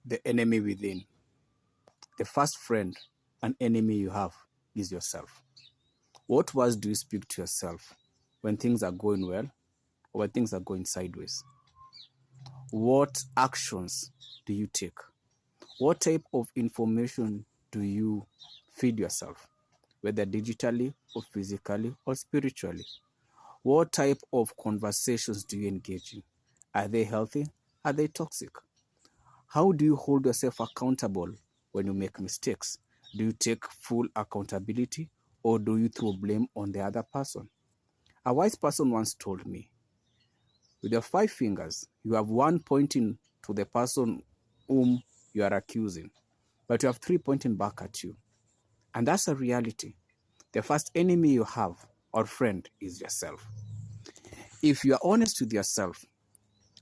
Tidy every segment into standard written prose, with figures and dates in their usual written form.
the enemy within. The first friend and enemy you have is yourself. What words do you speak to yourself when things are going well or when things are going sideways? What actions do you take? What type of information do you feed yourself, whether digitally or physically or spiritually? What type of conversations do you engage in? Are they healthy? Are they toxic? How do you hold yourself accountable when you make mistakes? Do you take full accountability or do you throw blame on the other person? A wise person once told me, with your 5 fingers, you have one pointing to the person whom you are accusing, but you have 3 pointing back at you. And that's a reality. The first enemy you have or friend is yourself. If you are honest with yourself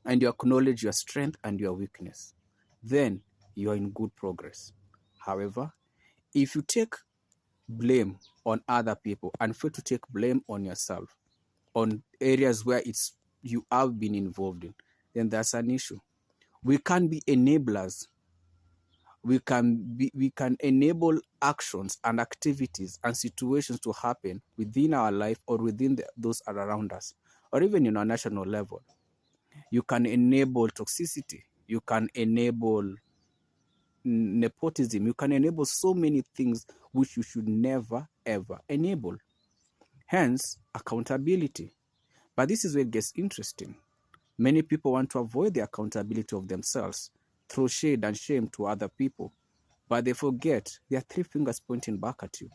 and you acknowledge your strength and your weakness, then you are in good progress. However, if you take blame on other people and fail to take blame on yourself, on areas where you have been involved in, then that's an issue. We can be enablers. We can enable actions and activities and situations to happen within our life or within those around us, or even in our national level. You can enable toxicity. You can enable nepotism. You can enable so many things which you should never, ever enable. Hence, accountability. But this is where it gets interesting. Many people want to avoid the accountability of themselves, throw shade and shame to other people. But they forget there are 3 fingers pointing back at you.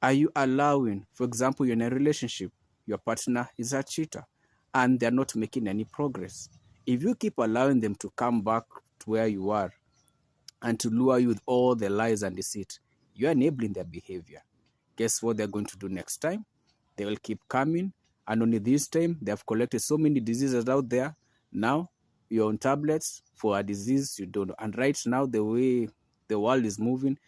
Are you allowing, for example, you're in a relationship, your partner is a cheater, and they're not making any progress. If you keep allowing them to come back to where you are and to lure you with all the lies and deceit, you're enabling their behavior. Guess what they're going to do next time? They will keep coming, and only this time they have collected so many diseases out there. Now you're on tablets for a disease you don't know. And right now, the way the world is moving,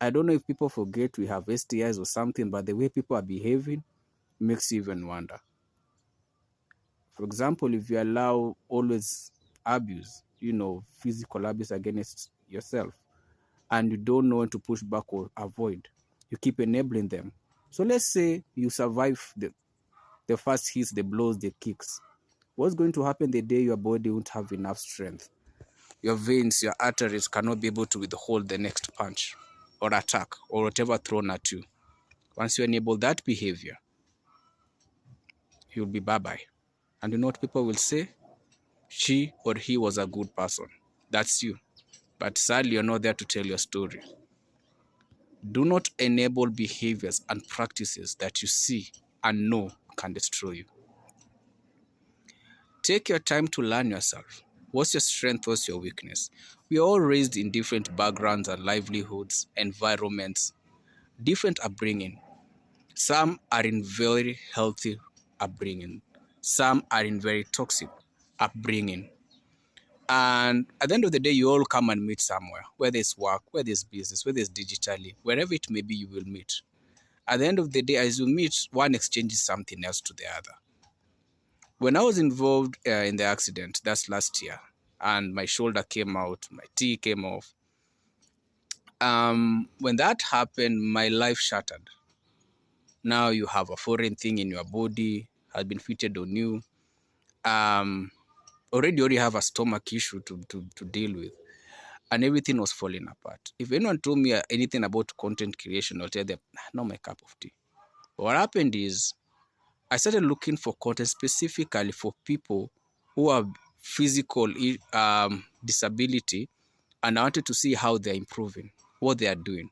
I don't know if people forget we have STIs or something, but the way people are behaving makes you even wonder. For example, if you allow always abuse, physical abuse against yourself, and you don't know when to push back or avoid, you keep enabling them. So let's say you survive the first hits, the blows, the kicks. What's going to happen the day your body won't have enough strength? Your veins, your arteries cannot be able to withhold the next punch or attack or whatever thrown at you. Once you enable that behavior, you'll be bye-bye. And you know what people will say? She or he was a good person. That's you. But sadly, you're not there to tell your story. Do not enable behaviors and practices that you see and know can destroy you. Take your time to learn yourself. What's your strength? What's your weakness? We are all raised in different backgrounds and livelihoods, environments, different upbringing. Some are in very healthy upbringing. Some are in very toxic upbringing. And at the end of the day, you all come and meet somewhere, whether it's work, whether it's business, whether it's digitally, wherever it may be, you will meet. At the end of the day, as you meet, one exchanges something else to the other. When I was involved in the accident, that's last year, and my shoulder came out, my T came off. When that happened, my life shattered. Now you have a foreign thing in your body, has been fitted on you. Already have a stomach issue to deal with. And everything was falling apart. If anyone told me anything about content creation, I'll tell them, not my cup of tea. But what happened is, I started looking for content specifically for people who have physical disability, and I wanted to see how they're improving, what they are doing.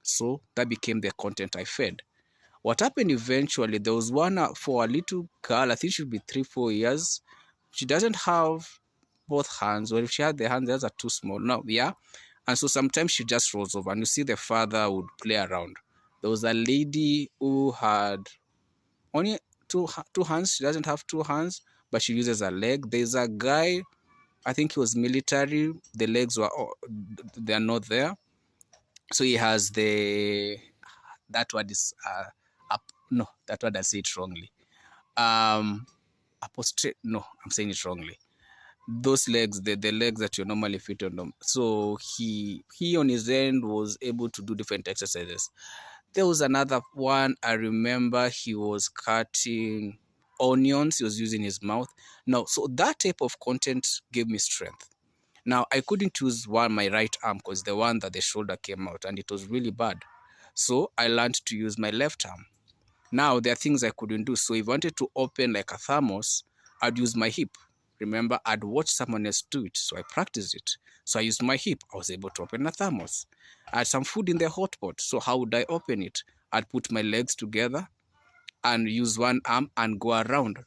So that became the content I fed. What happened eventually, there was one for a little girl, I think she'll be 3-4 years. She doesn't have both hands, or if she had the hands, those are too small. No, yeah. And so sometimes she just rolls over, and you see the father would play around. There was a lady who had only two hands. She doesn't have 2 hands, but she uses a leg. There's a guy, I think he was military. The legs they're not there. So he has that word is no, that word I say it wrongly. Apostate. No, I'm saying it wrongly. those legs, the legs that you normally fit on them. So he on his end was able to do different exercises. There was another one I remember, he was cutting onions, he was using his mouth. Now, so that type of content gave me strength. Now, I couldn't use my right arm because the one that the shoulder came out and it was really bad. So I learned to use my left arm. Now, there are things I couldn't do. So if I wanted to open like a thermos, I'd use my hip. Remember, I'd watch someone else do it, so I practiced it. So I used my hip. I was able to open a thermos. I had some food in the hot pot, so how would I open it? I'd put my legs together and use one arm and go around.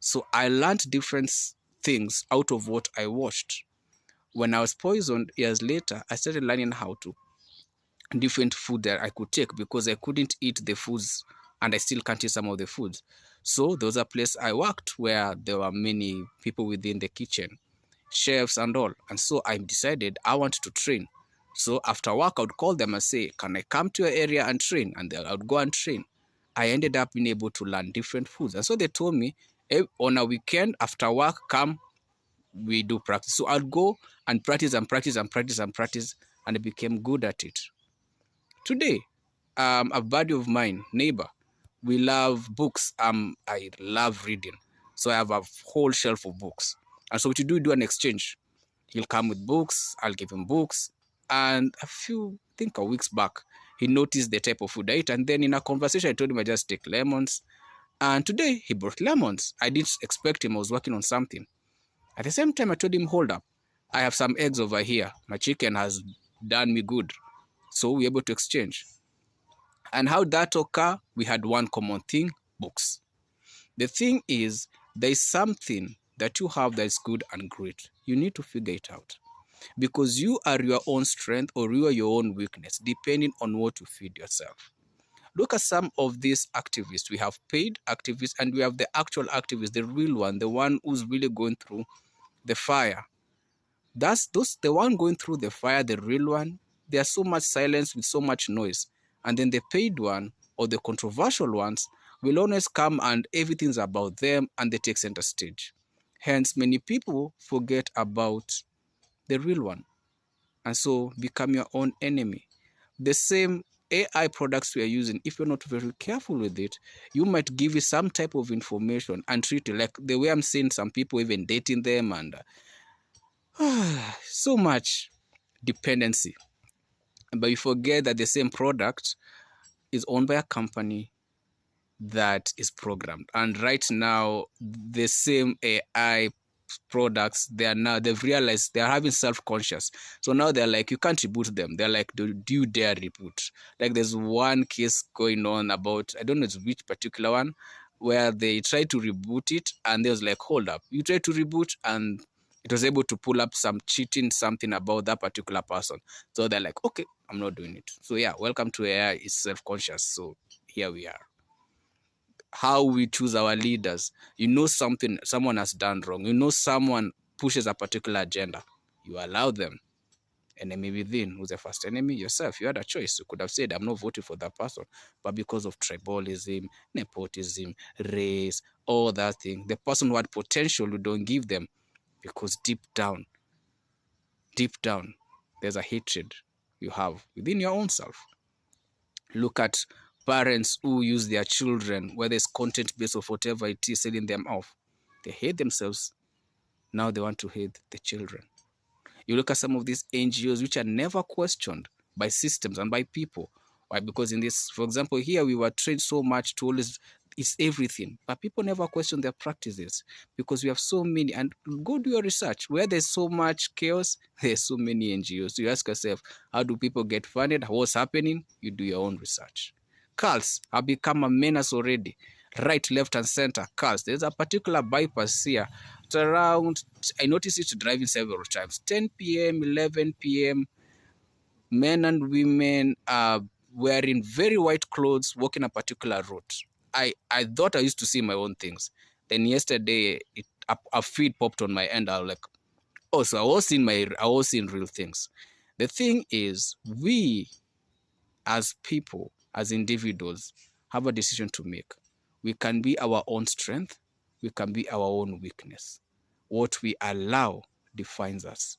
So I learned different things out of what I watched. When I was poisoned years later, I started learning how to different food that I could take because I couldn't eat the foods and I still can't eat some of the foods. So there was a place I worked where there were many people within the kitchen, chefs and all. And so I decided I wanted to train. So after work, I would call them and say, can I come to your area and train? And I would go and train. I ended up being able to learn different foods. And so they told me, on a weekend after work, come, we do practice. So I'd go and practice and practice and practice and practice, and I became good at it. Today, a buddy of mine, neighbor, we love books. I love reading. So I have a whole shelf of books. And so what you do, do an exchange. He'll come with books, I'll give him books. And I think a weeks back, he noticed the type of food I eat. And then in a conversation, I told him I just take lemons. And today he brought lemons. I didn't expect him, I was working on something. At the same time, I told him, hold up, I have some eggs over here. My chicken has done me good. So we're able to exchange. And how that occur? We had one common thing, books. The thing is, there is something that you have that is good and great. You need to figure it out. Because you are your own strength or you are your own weakness, depending on what you feed yourself. Look at some of these activists. We have paid activists and we have the actual activist, the real one, the one who's really going through the fire. The one going through the fire, the real one, there's so much silence with so much noise. And then the paid one or the controversial ones will always come and everything's about them and they take center stage. Hence, many people forget about the real one. And so become your own enemy. The same AI products we are using, if you're not very careful with it, you might give it some type of information and treat it like the way I'm seeing some people even dating them and so much dependency. But you forget that the same product is owned by a company that is programmed. And right now, the same AI products, they've realized they're having self-conscious. So now they're like, you can't reboot them. They're like, do you dare reboot? Like there's one case going on about, I don't know which particular one, where they tried to reboot it and they was like, hold up, you tried to reboot and it was able to pull up some cheating something about that particular person. So they're like, okay, I'm not doing it. So yeah, welcome to AI is self-conscious. So here we are. How we choose our leaders. You know someone has done wrong. You know someone pushes a particular agenda. You allow them. Enemy within. Who's the first enemy? Yourself. You had a choice. You could have said, I'm not voting for that person. But because of tribalism, nepotism, race, all that thing, the person who had potential, you don't give them. Because deep down, there's a hatred you have within your own self. Look at parents who use their children, whether it's content-based or whatever it is, selling them off. They hate themselves. Now they want to hate the children. You look at some of these NGOs which are never questioned by systems and by people. Why? Because in this, for example, here we were trained so much to always, it's everything. But people never question their practices because we have so many. And go do your research. Where there's so much chaos, there's so many NGOs. So you ask yourself, how do people get funded? What's happening? You do your own research. Cults have become a menace already. Right, left, and center cults. There's a particular bypass here. It's around, I noticed it driving several times. 10 p.m., 11 p.m., men and women are wearing very white clothes, walking a particular route. I thought I used to see my own things. Then yesterday, a feed popped on my end. I was like, oh, so I was seeing real things. The thing is, we as people, as individuals, have a decision to make. We can be our own strength. We can be our own weakness. What we allow defines us.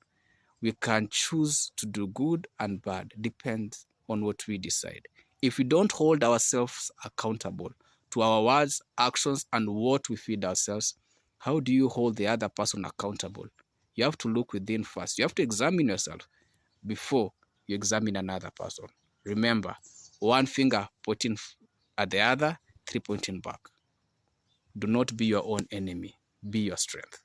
We can choose to do good and bad, depends on what we decide. If we don't hold ourselves accountable to our words, actions, and what we feed ourselves, how do you hold the other person accountable? You have to look within first. You have to examine yourself before you examine another person. Remember, one finger pointing at the other, three pointing back. Do not be your own enemy. Be your strength.